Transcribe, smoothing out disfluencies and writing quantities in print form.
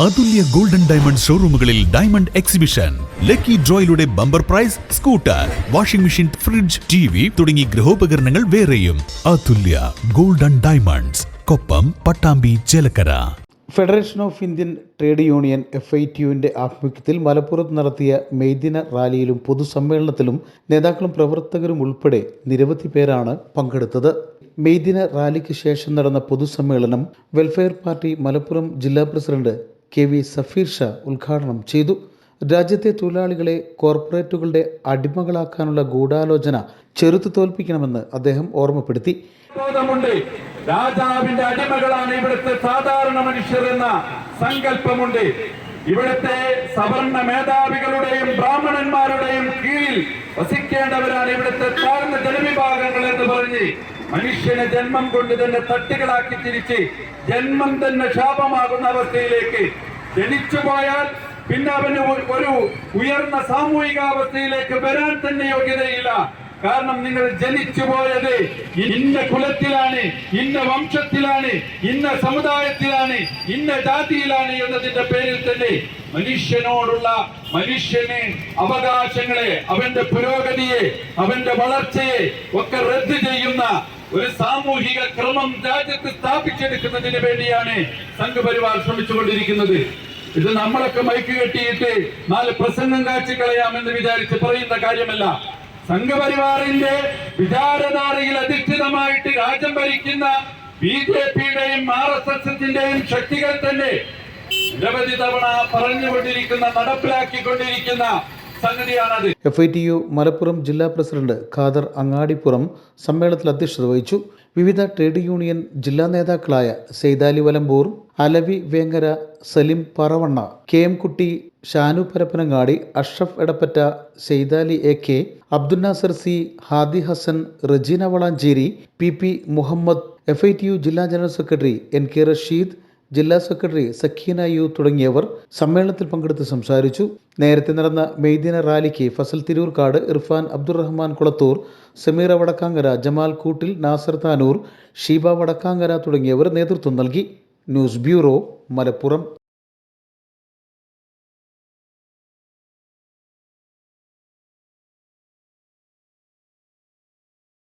അതുല്യ golden diamond ഷോറൂമുകളിൽ diamond exhibition. Lucky ഡ്രോയിലൂടെ bumper prize, scooter, washing machine, fridge, TV തുടങ്ങി ഗൃഹോപകരണങ്ങൾ വേറെയും. Athulya golden diamonds, Koppam, Pattambi, Chelakkara. Federation of Indian trade union FITUവിൻ്റെ ആഭിമുഖ്യത്തിൽ മലപ്പുറത്ത് നടത്തിയ മെയ്ദിന റാലിയിലും പൊതുസമ്മേളനത്തിലും നേതാക്കളും പ്രവർത്തകരും ഉൾപ്പെടെ നിരവധി പേരാണ് പങ്കെടുത്തത്. മെയ്ദിന റാലിക്ക് ശേഷം നടന്ന പൊതുസമ്മേളനം വെൽഫെയർ പാർട്ടി മലപ്പുറം ജില്ലാ പ്രസിഡന്റ് KV സഫീർ ഷാ ഉദ്ഘാടനം ചെയ്തു. രാജ്യത്തെ തൊഴിലാളികളെ കോർപ്പറേറ്റുകളുടെ അടിമകളാക്കാനുള്ള ഗൂഢാലോചന ചെറുത്തു തോൽപ്പിക്കണമെന്ന് അദ്ദേഹം ഓർമ്മപ്പെടുത്തി. രാജാവിന്റെ അടിമകളാണ് ഇവിടുത്തെ സാധാരണ മനുഷ്യർ എന്ന സങ്കല്പമുണ്ട്. ഇവിടുത്തെ സവർണ മേധാവികളുടെയും ബ്രാഹ്മണന്മാരുടെയും കീഴിൽ വസിക്കേണ്ടവരാണ് ഇവിടുത്തെ താഴ്ന്ന ജനവിഭാഗങ്ങൾ എന്ന് പറഞ്ഞ് മനുഷ്യനെ ജന്മം കൊണ്ട് തന്നെ തട്ടുകളാക്കി തിരിച്ച് ജന്മം തന്നെ ശാപമാകുന്ന അവസ്ഥയിലേക്ക് ജനിച്ചു പോയാൽ പിന്നെ അവന് ഒരു ഉയർന്ന സാമൂഹികാവസ്ഥയിലേക്ക് വരാൻ തന്നെ യോഗ്യതയില്ല. കാരണം നിങ്ങൾ ജനിച്ചു പോയത് ഇന്ന കുലത്തിലാണ്, ഇന്ന വംശത്തിലാണ്, ഇന്ന സമുദായത്തിലാണ്, ഇന്ന ജാതിയിലാണ് എന്നതിന്റെ പേരിൽ തന്നെ മനുഷ്യന് അവകാശങ്ങളെ, അവന്റെ പുരോഗതിയെ, അവന്റെ വളർച്ചയെ ഒക്കെ റദ്ദ് ചെയ്യുന്ന ഒരു സാമൂഹിക ക്രമം രാജ്യത്ത് സ്ഥാപിച്ചെടുക്കുന്നതിന് വേണ്ടിയാണ് സംഘപരിവാർ ശ്രമിച്ചുകൊണ്ടിരിക്കുന്നത്. ഇത് നമ്മളൊക്കെ മൈക്ക് കെട്ടിയിട്ട് 4 പ്രസംഗം കാച്ചിക്കളയാമെന്ന് വിചാരിച്ച് പറയുന്ന കാര്യമല്ല. സംഘപരിവാറിന്റെ വിചാരധാരയിൽ അധിഷ്ഠിതമായിട്ട് രാജ്യം ഭരിക്കുന്ന BJPയുടെയും RSSന്റെയും ശക്തികൾ തന്നെ നിരവധി തവണ പറഞ്ഞുകൊണ്ടിരിക്കുന്ന, നടപ്പിലാക്കിക്കൊണ്ടിരിക്കുന്ന സംഗതിയാണത്. FITU മലപ്പുറം ജില്ലാ പ്രസിഡന്റ് ഖാദർ അങ്ങാടിപ്പുറം സമ്മേളനത്തിൽ അധ്യക്ഷത വഹിച്ചു. വിവിധ ട്രേഡ് യൂണിയൻ ജില്ലാ നേതാക്കളായ Seythali Valambur, Alavi Vengara, Salim Paravanna, KM Kutty, Shanu Parappanangadi, Ashraf Edappatta, Seythali AK, Abdul Nasar C, Hadi Hasan, Rajeena Valanchery, PP Muhammad, FITU ജില്ലാ ജനറൽ സെക്രട്ടറി NK റഷീദ്, ജില്ലാ സെക്രട്ടറി സക്കീന U തുടങ്ങിയവർ സമ്മേളനത്തിൽ പങ്കെടുത്ത് സംസാരിച്ചു. നേരത്തെ നടന്ന മെയ്ദിന റാലിക്ക് ഫസൽ തിരൂർക്കാട്, ഇർഫാൻ അബ്ദുറഹ്മാൻ കുളത്തൂർ, സമീറ വടക്കാങ്ങര, ജമാൽ കൂട്ടിൽ, നാസർ താനൂർ, ഷീബ വടക്കാങ്ങര തുടങ്ങിയവർ നേതൃത്വം നൽകി. News bureau, Malappuram.